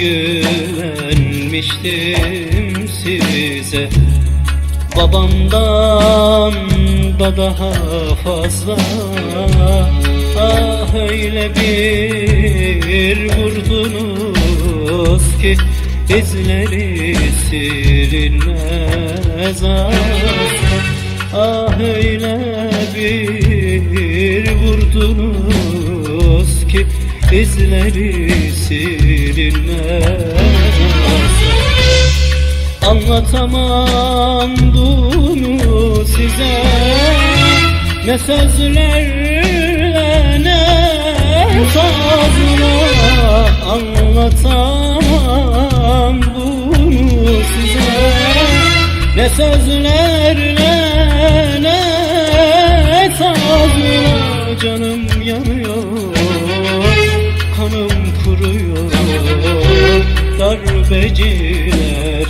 güvenmiştim size. Babamdan da daha fazla. Ah öyle bir vurdunuz ki izleri silinmez asla. Ah öyle bir vurdunuz ki izleri silinmez asla. Anlatamam bunu size, ne sözlerle ne sazla. Anlatamam bunu size, ne sözlerle ne sazla. Canım yanıyor, kanım kuruyor, darbeciler